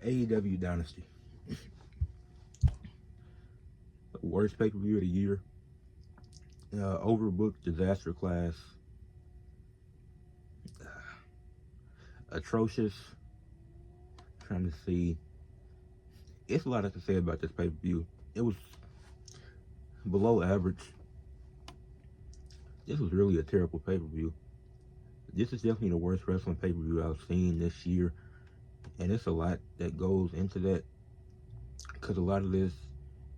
AEW Dynasty. Worst pay-per-view of the year. Overbooked disaster class. Atrocious. Trying to see. It's a lot I can say about this pay-per-view. It was below average. This was really a terrible pay-per-view. This is definitely the worst wrestling pay-per-view I've seen this year. And it's a lot that goes into that. Because a lot of this,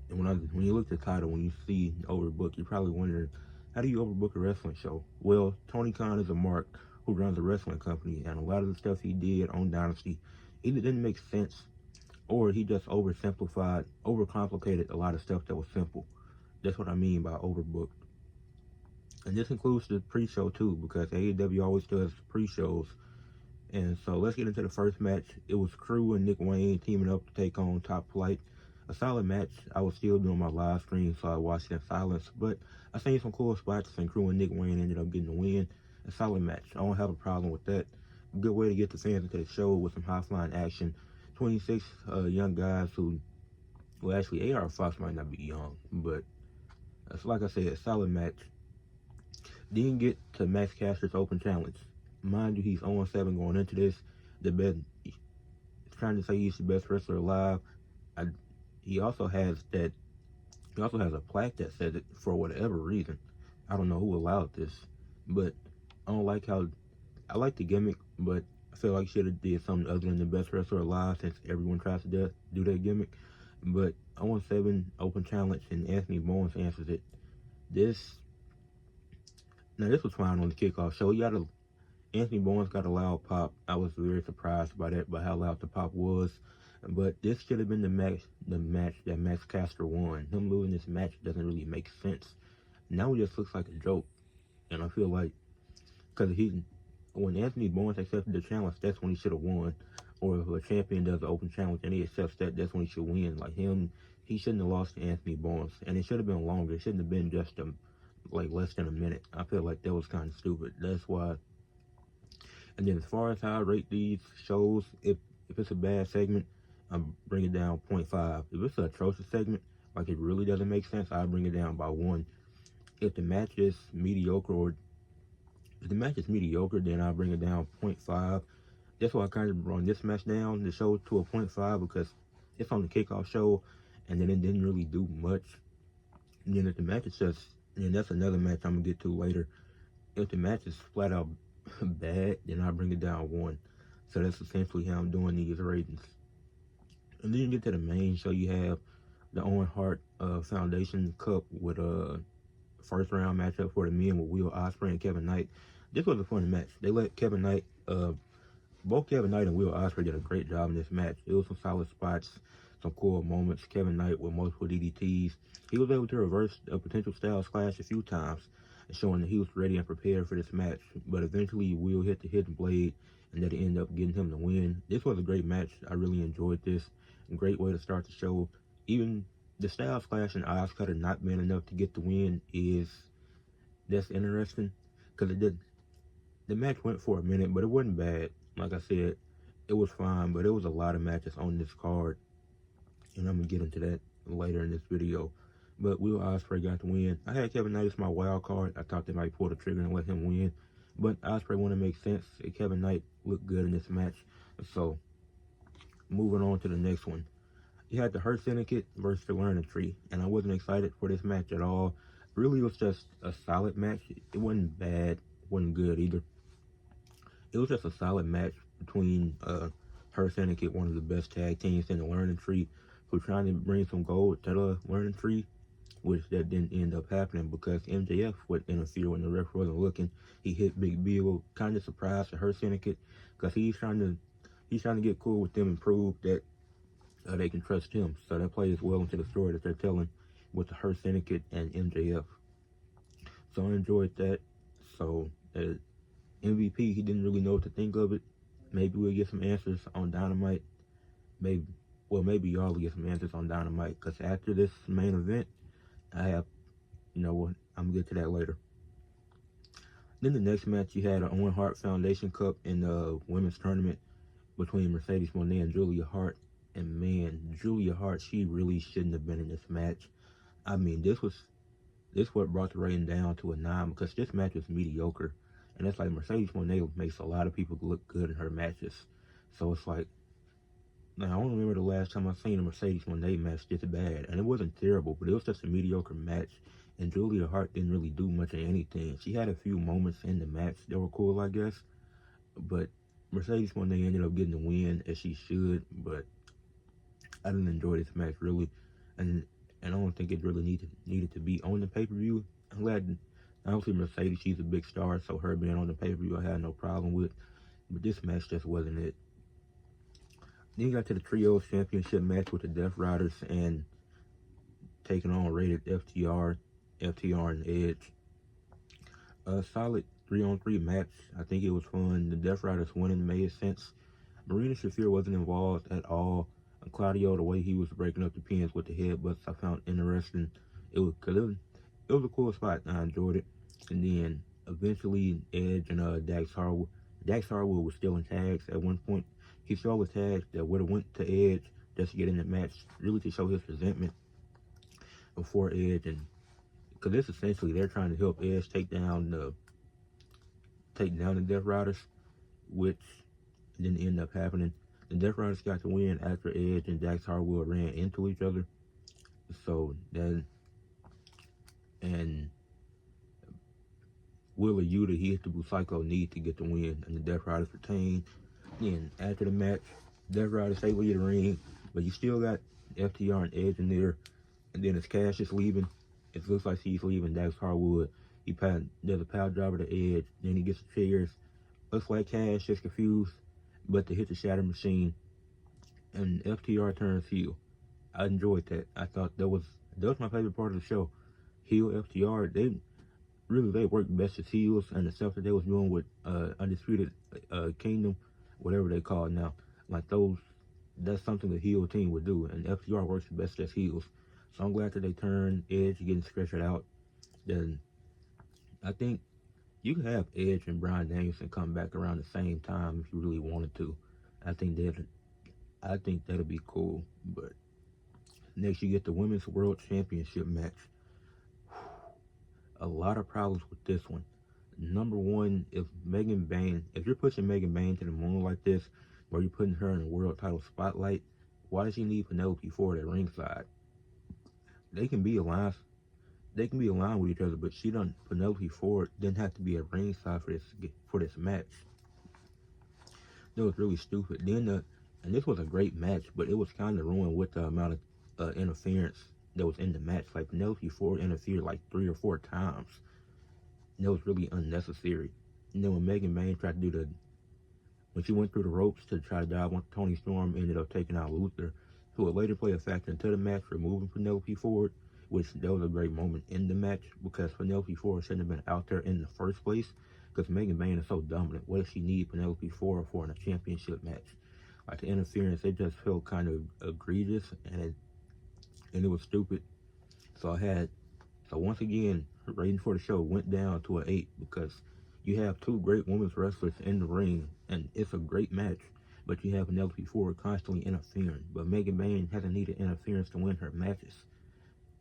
and when you look at the title, when you see Overbook, you're probably wondering, how do you overbook a wrestling show? Well, Tony Khan is a mark who runs a wrestling company, and a lot of the stuff he did on Dynasty either didn't make sense, or he just oversimplified, overcomplicated a lot of stuff that was simple. That's what I mean by overbooked. And this includes the pre-show too, because AEW always does pre-shows. And so let's get into the first match. It was Crew and Nick Wayne teaming up to take on Top Flight. A solid match. I was still doing my live stream, so I watched it in silence. But I seen some cool spots, and Crew and Nick Wayne ended up getting the win. A solid match. I don't have a problem with that. Good way to get the fans into the show with some high-flying action. 26 young guys who, well, actually, AR Fox might not be young, but like I said, a solid match. Didn't get to Max Caster's open challenge. Mind you, he's 0-7 going into this. The best, trying to say he's the best wrestler alive. He also has a plaque that says it for whatever reason. I don't know who allowed this, but I don't like how, I like the gimmick, but I feel like he should have did something other than the best wrestler alive, since everyone tries to do that gimmick. But 0-7 open challenge, and Anthony Bowens answers it. This was fine on the kickoff show. Anthony Bowens got a loud pop. I was very surprised by that, by how loud the pop was. But this should have been the match that Max Caster won. Him losing this match doesn't really make sense. Now it just looks like a joke. And I feel like, because when Anthony Bowens accepted the challenge, that's when he should have won. Or if a champion does an open challenge and he accepts that, that's when he should win. Like he shouldn't have lost to Anthony Bowens. And it should have been longer. It shouldn't have been just less than a minute. I feel like that was kind of stupid. That's why. And then as far as how I rate these shows, if it's a bad segment, I bring it down 0.5. If it's an atrocious segment, like it really doesn't make sense, I bring it down by 1. If the match is mediocre, then I bring it down 0.5. That's why I kind of brought this match down, the show, to a 0.5, because it's on the kickoff show, and then it didn't really do much. And then if the match is and that's another match I'm gonna get to later. If the match is flat out bad, then I bring it down 1. So that's essentially how I'm doing these ratings. And then you get to the main show. You have the Owen Hart Foundation Cup with a first round matchup for the men with Will Ospreay and Kevin Knight. This was a fun match. They let Kevin Knight, both Kevin Knight and Will Ospreay did a great job in this match. It was some solid spots, some cool moments. Kevin Knight with multiple DDTs. He was able to reverse a potential Styles Clash a few times, showing that he was ready and prepared for this match. But eventually, Will hit the hidden blade, and that ended up getting him the win. This was a great match. I really enjoyed this. A great way to start the show. Even the Styles Clash and Oz Cutter not being enough to get the win that's interesting, because the match went for a minute, but it wasn't bad. Like I said, it was fine, but it was a lot of matches on this card, and I'm gonna get into that later in this video. But Will Ospreay got the win. I had Kevin Knight as my wild card. I thought they might pull the trigger and let him win, but Ospreay wouldn't make sense. Kevin Knight looked good in this match. So moving on to the next one, you had the Hurt Syndicate versus the Learning Tree, and I wasn't excited for this match at all. Really, it was just a solid match. It wasn't bad, wasn't good either. It was just a solid match between Hurt Syndicate, one of the best tag teams in the Learning Tree, who trying to bring some gold to the Learning Tree, which that didn't end up happening because MJF would interfere when the ref wasn't looking. He hit Big Bill, kind of surprised the Hurt Syndicate, because he's trying to get cool with them and prove that they can trust him. So that plays well into the story that they're telling with the Hurt Syndicate and MJF. So I enjoyed that. So MVP, he didn't really know what to think of it. Maybe we'll get some answers on Dynamite. Maybe y'all will get some answers on Dynamite, because after this main event, I have, you know what, I'm gonna get to that later. Then the next match, you had an Owen Hart Foundation Cup in the women's tournament between Mercedes Moné and Julia Hart. And man, Julia Hart, she really shouldn't have been in this match. I mean, this what brought the rating down to a 9 because this match was mediocre. And it's like Mercedes Moné makes a lot of people look good in her matches. So it's like, now I don't remember the last time I seen a Mercedes Moné match this bad. And it wasn't terrible, but it was just a mediocre match. And Julia Hart didn't really do much of anything. She had a few moments in the match that were cool, I guess. But Mercedes Moné ended up getting the win as she should. But I didn't enjoy this match really. And I don't think it really needed to be on the pay-per-view. I'm glad, obviously Mercedes, she's a big star, so her being on the pay-per-view I had no problem with. But this match just wasn't it. Then you got to the Trios Championship match with the Death Riders and taking on Rated FTR and Edge. A solid 3-on-3 match. I think it was fun. The Death Riders winning made sense. Marina Shafir wasn't involved at all. And Claudio, the way he was breaking up the pins with the headbutts, I found interesting. It was a cool spot. I enjoyed it. And then eventually Edge and Dax Harwood was still in tags at one point. He stole a tag that would have went to Edge just to get in the match, really to show his resentment before Edge, and because this essentially they're trying to help Edge take down the Death Riders, which didn't end up happening. The Death Riders got the win after Edge and Dax Harwood ran into each other. So then, and Wheeler Yuta, he hit the Psycho knee to get the win, and the Death Riders retained. Then after the match, Death Riders stay with the ring, but you still got FTR and Edge in there. And then as Cash is leaving, it looks like he's leaving Dax Harwood. There's a power driver to Edge, then he gets the chairs. Looks like Cash is confused, but to hit the Shatter Machine, and FTR turns heel. I enjoyed that. I thought that was my favorite part of the show. Heel FTR, they worked best as heels, and the stuff that they was doing with Undisputed Kingdom, whatever they call it now, like that's something the heel team would do, and FTR works best as heels. So I'm glad that they turned Edge getting stretched out. Then I think you can have Edge and Bryan Danielson come back around the same time if you really wanted to. I think that'll be cool. But next you get the Women's World Championship match. A lot of problems with this one. Number one, if you're pushing Megan Bayne to the moon like this, where you're putting her in a world title spotlight, why does she need Penelope Ford at ringside? They can be aligned with each other, but Penelope Ford didn't have to be at ringside for this match. That was really stupid. Then and this was a great match, but it was kind of ruined with the amount of interference that was in the match. Like Penelope Ford interfered like 3 or 4 times. And that was really unnecessary. And then when Megan Bayne tried to when she went through the ropes to try to dive on Toni Storm, ended up taking out Luther, who would later play a factor into the match, removing Penelope Ford, which that was a great moment in the match because Penelope Ford shouldn't have been out there in the first place because Megan Bayne is so dominant. What does she need Penelope Ford for in a championship match? Like the interference, it just felt kind of egregious and it was stupid. So once again, rating for the show went down to an 8 because you have 2 great women's wrestlers in the ring and it's a great match, but you have Penelope Ford constantly interfering. But Megan Bayne hasn't needed interference to win her matches.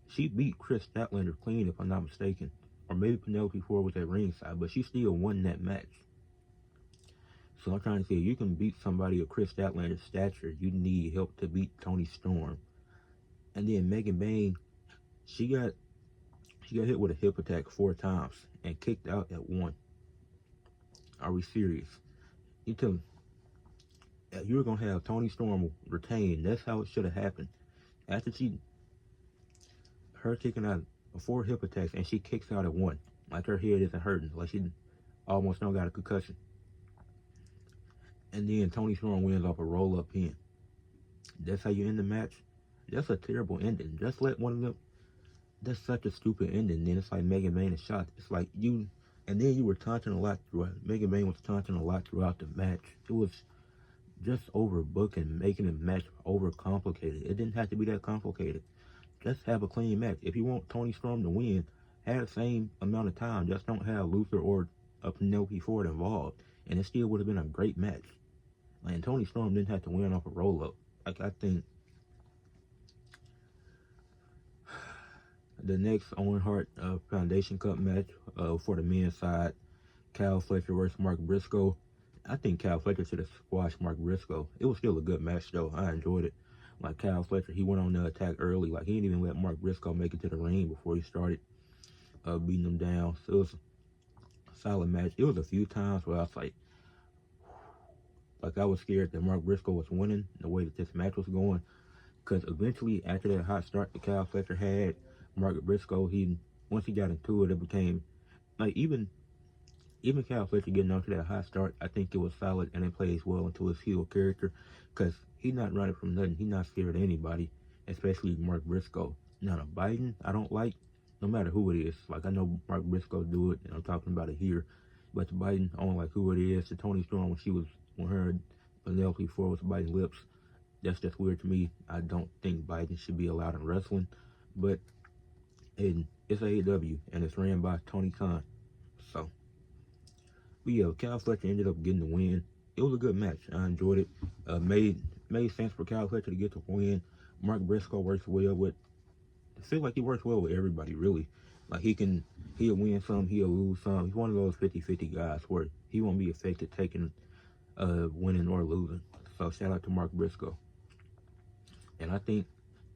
She beat Chris Statlander clean, if I'm not mistaken. Or maybe Penelope Ford was at ringside, but she still won that match. So I'm trying to say, you can beat somebody of Chris Statlander's stature, you need help to beat Toni Storm. And then Megan Bayne, she got hit with a hip attack 4 times and kicked out at 1. Are we serious? You tell me, you were going to have Toni Storm retain. That's how it should have happened. After her kicking out 4 hip attacks and she kicks out at 1. Like her head isn't hurting. Like she almost don't got a concussion. And then Toni Storm wins off a roll-up pin. That's how you end the match? That's a terrible ending. Just let one of them... That's such a stupid ending. Then it's like Megan Bayne is shot. It's like you... And then you were taunting a lot throughout... Megan Bayne was taunting a lot throughout the match. It was just overbooking, making the match overcomplicated. It didn't have to be that complicated. Just have a clean match. If you want Toni Storm to win, have the same amount of time. Just don't have Luther or Penelope Ford involved. And it still would have been a great match. And Toni Storm didn't have to win off a roll-up. Like, I think the next Owen Hart Foundation Cup match for the men's side, Cal Fletcher versus Mark Briscoe. I think Cal Fletcher should have squashed Mark Briscoe. It was still a good match, though. I enjoyed it. Like, Cal Fletcher, he went on the attack early. Like, he didn't even let Mark Briscoe make it to the ring before he started beating him down. So it was a solid match. It was a few times where I was like I was scared that Mark Briscoe was winning the way that this match was going. Because eventually, after that hot start that Cal Fletcher had, Mark Briscoe, once he got into it, it became like even Cal Fletcher getting onto that hot start, I think it was solid and it plays well into his heel character because he's not running from nothing. He's not scared of anybody, especially Mark Briscoe. Now, the Biden, I don't like, no matter who it is. Like, I know Mark Briscoe do it, and I'm talking about it here. But the Biden, I don't like who it is. The Tony Storm, when her Penelope Ford was biting lips, that's just weird to me. I don't think Biden should be allowed in wrestling. But it's AEW, and it's ran by Tony Khan. So, but yeah, Cal Fletcher ended up getting the win. It was a good match. I enjoyed it. Made sense for Cal Fletcher to get the win. Mark Briscoe works well with. I feel like he works well with everybody, really. Like, he'll win some, he'll lose some. He's one of those 50-50 guys where he won't be affected taking winning or losing. So shout out to Mark Briscoe. And I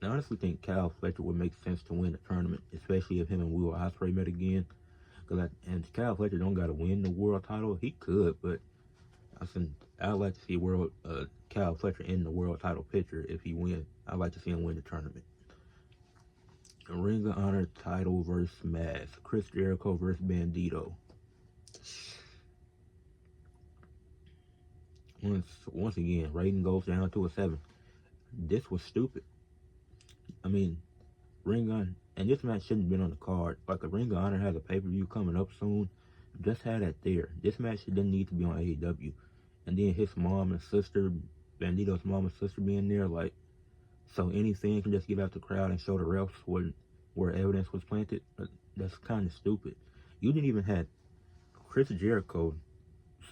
honestly think Cal Fletcher would make sense to win the tournament, especially if him and Will Ospreay met again. And Cal Fletcher don't got to win the world title. He could, but I'd like to see Cal Fletcher in the world title picture if he wins. I'd like to see him win the tournament. Ring of Honor title versus match. Chris Jericho versus Bandito. Once again, rating goes down to a 7. This was stupid. I mean, Ring of Honor, and this match shouldn't have been on the card. Like, a Ring of Honor has a pay-per-view coming up soon. Just had that there. This match didn't need to be on AEW. And then his mom and sister, Bandito's mom and sister being there, like, so any fan can just get out the crowd and show the refs where evidence was planted. That's kind of stupid. You didn't even have Chris Jericho.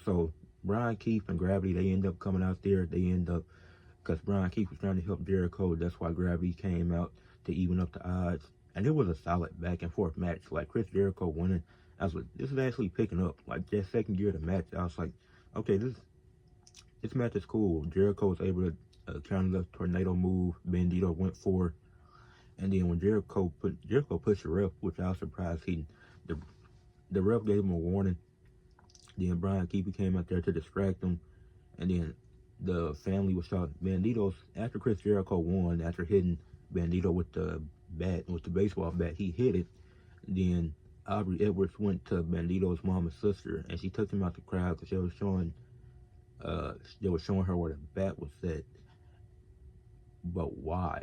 So Brian Keith and Gravity, they end up coming out there. Because Brian Keith was trying to help Jericho. That's why Gravity came out to even up the odds. And it was a solid back and forth match. Like, Chris Jericho winning. I was like, this is actually picking up. Like, that second gear of the match, I was like, okay, this match is cool. Jericho was able to counter the tornado move Bandito went for, and then when Jericho pushed the ref, which I was surprised the ref gave him a warning. Then Brian Keeper came out there to distract him, and then the family was shot. After Chris Jericho won, after hitting Bandito with the baseball bat, he hit it. Then Aubrey Edwards went to Bandito's mom and sister, and she took him out the crowd because they were showing her where the bat was set. But why?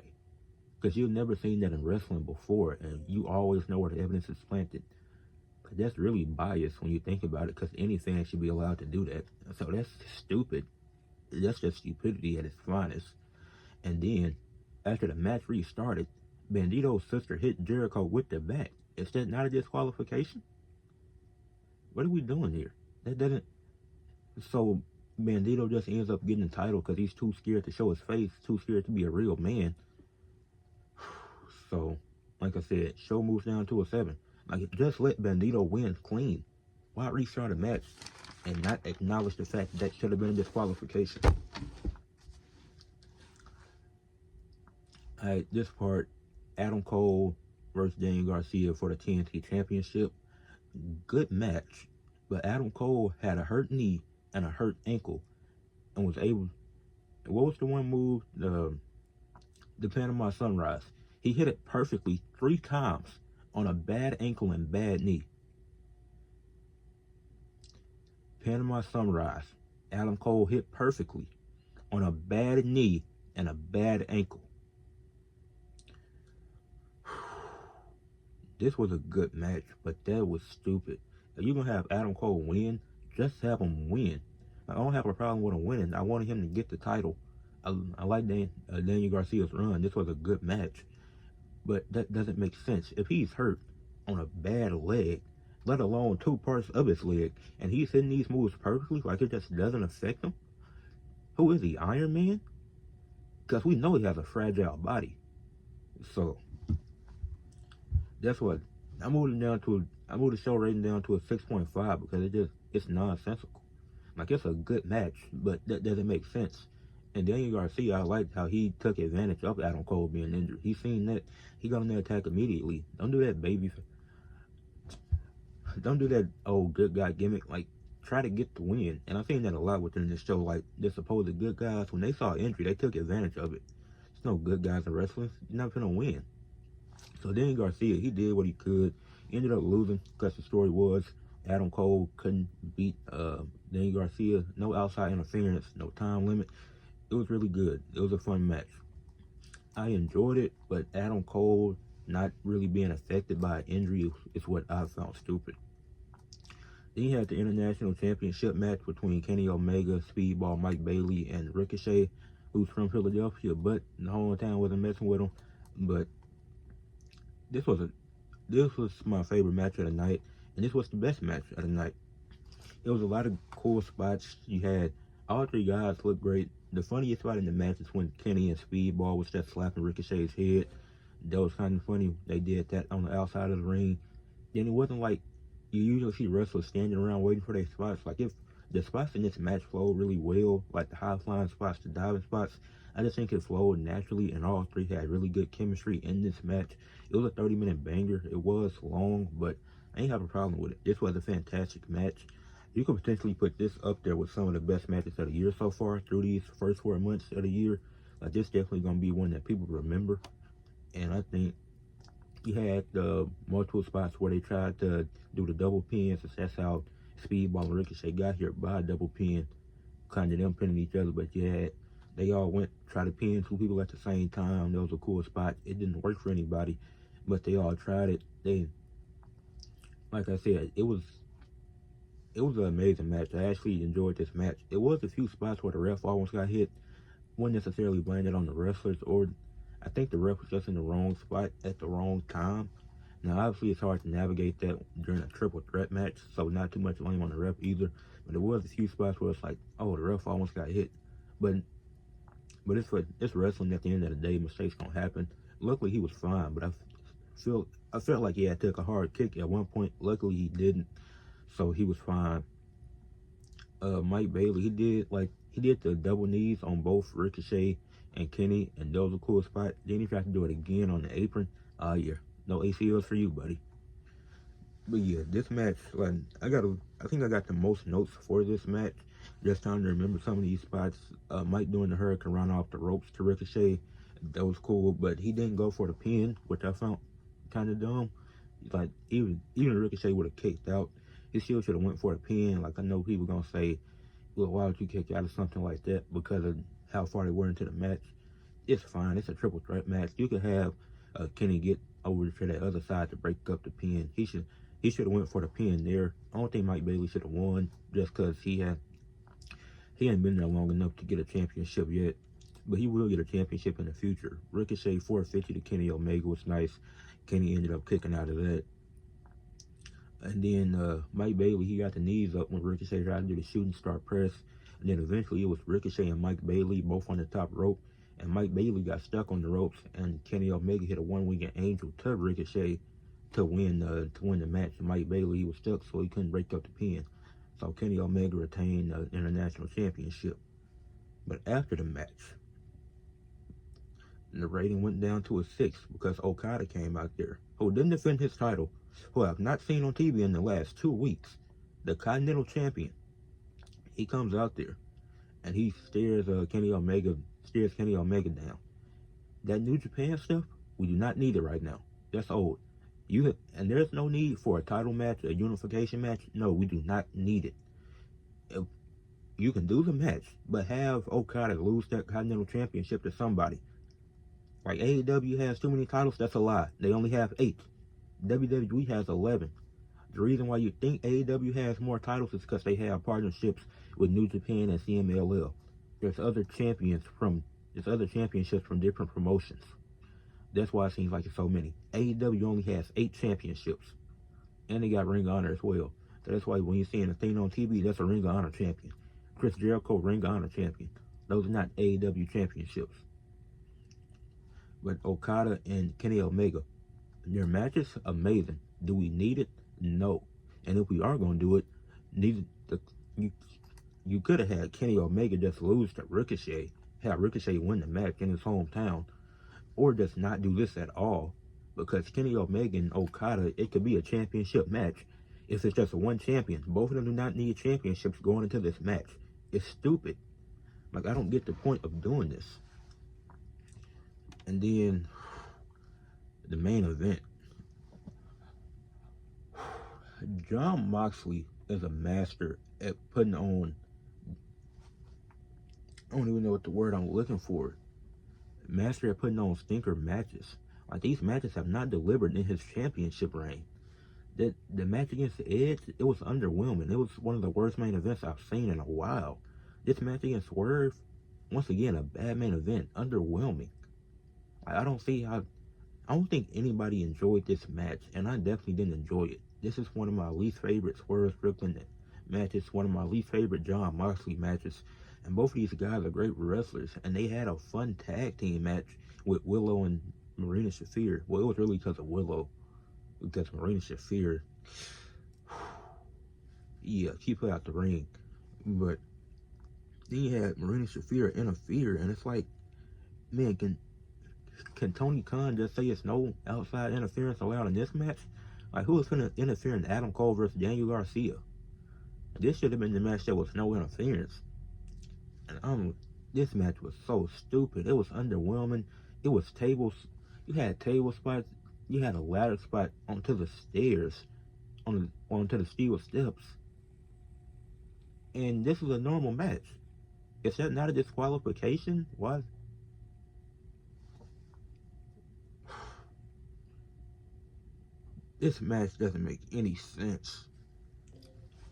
Because you've never seen that in wrestling before, and you always know where the evidence is planted. But that's really biased when you think about it, because any fan should be allowed to do that. So that's stupid. That's just stupidity at its finest. And then, after the match restarted, Bandito's sister hit Jericho with the bat. Is that not a disqualification? What are we doing here? That doesn't... So, Bandito just ends up getting the title because he's too scared to show his face, too scared to be a real man. So, like I said, show moves down to a 7. Like, just let Bandito win clean. Why restart a match and not acknowledge the fact that should have been a disqualification? Alright, this part, Adam Cole versus Daniel Garcia for the TNT Championship. Good match, but Adam Cole had a hurt knee and a hurt ankle, and was able. What was the one move? The Panama Sunrise. He hit it perfectly 3 times on a bad ankle and bad knee. Panama Sunrise. Adam Cole hit perfectly on a bad knee and a bad ankle. This was a good match, but that was stupid. If you're gonna have Adam Cole win, just have him win. I don't have a problem with him winning. I wanted him to get the title. I like Daniel Garcia's run. This was a good match. But that doesn't make sense. If he's hurt on a bad leg, let alone 2 parts of his leg, and he's hitting these moves perfectly, like it just doesn't affect him, who is he, Iron Man? because we know he has a fragile body. So that's what I moved the show rating down to a 6.5 because it's nonsensical. Like, it's a good match, but that doesn't make sense. And Daniel Garcia, I liked how he took advantage of Adam Cole being injured. He seen that, he got on the attack immediately. Don't do that, baby. Don't do that old good guy gimmick. Like, try to get the win. And I've seen that a lot within this show. Like, the supposed good guys, when they saw injury, they took advantage of it. There's no good guys in wrestling. You're not gonna win. So Daniel Garcia, he did what he could. He ended up losing because the story was Adam Cole couldn't beat Daniel Garcia. No outside interference, no time limit. It was really good. It was a fun match. I enjoyed it, but Adam Cole not really being affected by an injury is what I found stupid. Then you had the International Championship match between Kenny Omega, Speedball Mike Bailey, and Ricochet, who's from Philadelphia, but the whole time wasn't messing with him. But this was my favorite match of the night, and this was the best match of the night. There was a lot of cool spots. You had all three guys look great. The funniest spot in the match is when Kenny and Speedball was just slapping Ricochet's head. That was kind of funny. They did that on the outside of the ring. Then it wasn't like you usually see wrestlers standing around waiting for their spots. Like, if the spots in this match flowed really well, like the high flying spots, the diving spots, I just think it flowed naturally, and all three had really good chemistry in this match. It was a 30-minute banger. It was long, but I ain't have a problem with it. This was a fantastic match. You could potentially put this up there with some of the best matches of the year so far through these first 4 months of the year. Like, this definitely gonna be one that people remember. And I think you had multiple spots where they tried to do the double pins, since that's how Speedball and Ricochet got here, by a double pin, kind of them pinning each other. But they all went try to pin two people at the same time. That was a cool spot. It didn't work for anybody, but they all tried it. Like I said, it was an amazing match. I actually enjoyed this match. There was a few spots where the ref almost got hit. Wasn't necessarily blamed on the wrestlers, or I think the ref was just in the wrong spot at the wrong time. Now, obviously, it's hard to navigate that during a triple threat match, so not too much blame on the ref either. But there was a few spots where it's like, oh, the ref almost got hit. But it's wrestling. At the end of the day, mistakes gonna happen. Luckily, he was fine, but I felt like he had took a hard kick at one point. Luckily, he didn't, so he was fine. Mike Bailey, he did the double knees on both Ricochet and Kenny, and that was a cool spot. Then he tried to do it again on the apron. Yeah, no ACLs for you, buddy. But yeah, this match, like, I think I got the most notes for this match. Just trying to remember some of these spots. Mike doing the Hurricane run off the ropes to Ricochet, that was cool, but he didn't go for the pin, which I found kind of dumb. Like, even Ricochet would have kicked out. He still should have went for the pin. Like, I know people gonna say, well, why would you kick out of something like that? Because of how far they were into the match. It's fine. It's a triple threat match. You could have Kenny get over to the other side to break up the pin. He should have went for the pin there. I don't think Mike Bailey should have won, just because he ain't been there long enough to get a championship yet. But he will get a championship in the future. Ricochet 450 to Kenny Omega was nice. Kenny ended up kicking out of that. And then Mike Bailey, he got the knees up when Ricochet tried to do the shooting star press. And then eventually it was Ricochet and Mike Bailey both on the top rope. And Mike Bailey got stuck on the ropes, and Kenny Omega hit a one-winged angel to Ricochet to win the match. And Mike Bailey, he was stuck, so he couldn't break up the pin. So Kenny Omega retained the International Championship. But after the match, the rating went down to a 6 because Okada came out there, who didn't defend his title, who I've not seen on TV in the last 2 weeks. The Continental Champion. He comes out there, and he stares Kenny Omega down. That New Japan stuff, we do not need it right now. That's old. And there's no need for a title match, a unification match. No, we do not need it. If you can do the match, but have Okada lose that Continental Championship to somebody. Like, AEW has too many titles, that's a lie. They only have 8. WWE has 11. The reason why you think AEW has more titles is because they have partnerships with New Japan and CMLL. There's other championships from different promotions. That's why it seems like it's so many. AEW only has 8 championships. And they got Ring of Honor as well. So that's why when you're seeing a thing on TV, that's a Ring of Honor champion. Chris Jericho, Ring of Honor champion. Those are not AEW championships. But Okada and Kenny Omega, their matches, amazing. Do we need it? No. And if we are going to do it, need the you, you could have had Kenny Omega just lose to Ricochet, have Ricochet win the match in his hometown, or just not do this at all. Because Kenny Omega and Okada, it could be a championship match if it's just one champion. Both of them do not need championships going into this match. It's stupid. Like, I don't get the point of doing this. And then the main event. Jon Moxley is a master at putting on, I don't even know what the word I'm looking for. Master at putting on stinker matches. Like, these matches have not delivered in his championship reign. The match against the Edge, it was underwhelming. It was one of the worst main events I've seen in a while. This match against Swerve, once again, a bad main event, underwhelming. I don't think anybody enjoyed this match, and I definitely didn't enjoy it. This is one of my least favorite Swerve Strickland matches, one of my least favorite Jon Moxley matches, and both of these guys are great wrestlers, and they had a fun tag team match with Willow and Marina Shafir. Well, it was really because of Willow, because Marina Shafir, yeah, she put out the ring, but then you had Marina Shafir interfere, and it's like, man, can Tony Khan just say it's no outside interference allowed in this match? Like, who was going to interfere in Adam Cole versus Daniel Garcia? This should have been the match that was no interference. And this match was so stupid. It was underwhelming. It was tables. You had table spots. You had a ladder spot onto the stairs, onto the steel steps. And this is a normal match. Is that not a disqualification? Why? This match doesn't make any sense.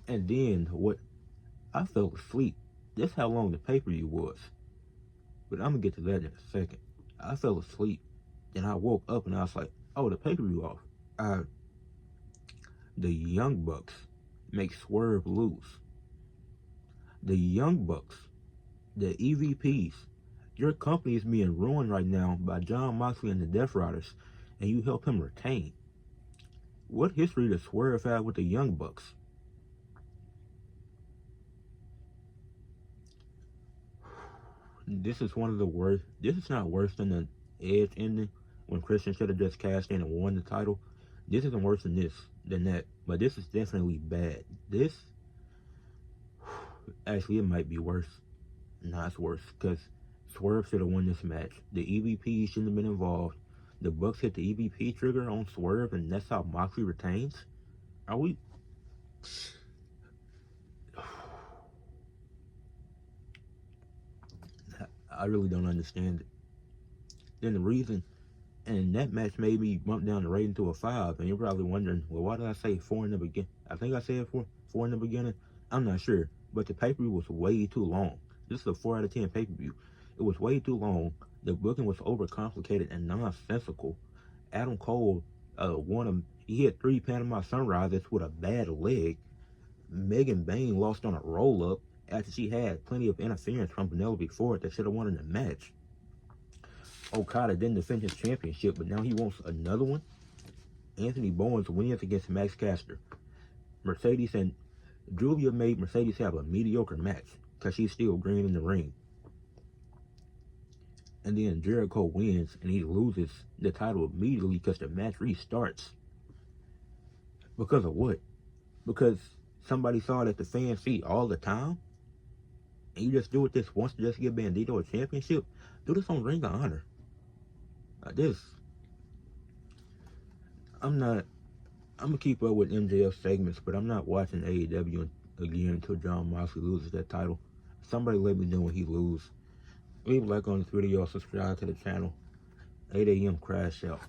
And then I fell asleep. This is how long the pay-per-view was. But I'm gonna get to that in a second. I fell asleep. Then I woke up and I was like, oh, the pay-per-view off. The Young Bucks make Swerve lose. The Young Bucks, the EVPs, your company is being ruined right now by Jon Moxley and the Death Riders, and you help him retain. What history does Swerve have with the Young Bucks? This is one of the worst. This is not worse than the Edge ending when Christian should have just cashed in and won the title. This isn't worse than that. But this is definitely bad. This, actually, it might be worse. Nah, it's worse because Swerve should have won this match. The EVP shouldn't have been involved. The Bucks hit the EVP trigger on Swerve, and that's how Moxley retains. Are we? I really don't understand it. Then the reason, and that match made me bump down the rating to a 5, and you're probably wondering, well, why did I say 4 in the beginning? I think I said 4 in the beginning. I'm not sure, but the pay-per-view was way too long. This is a 4 out of 10 pay-per-view. It was way too long. The booking was overcomplicated and nonsensical. Adam Cole he hit 3 Panama Sunrises with a bad leg. Megan Bayne lost on a roll-up after she had plenty of interference from Penelope Ford that should have won in the match. Okada didn't defend his championship, but now he wants another one. Anthony Bowens wins against Max Caster. Mercedes and Julia made Mercedes have a mediocre match because she's still green in the ring. And then Jericho wins and he loses the title immediately because the match restarts. Because of what? Because somebody saw it at the fan seat all the time? And you just do it this once to just give Bandito a championship? Do this on Ring of Honor. I'm gonna keep up with MJF segments, but I'm not watching AEW again until Jon Moxley loses that title. Somebody let me know when he loses. Leave a like on this video, subscribe to the channel. 8 a.m. crash out.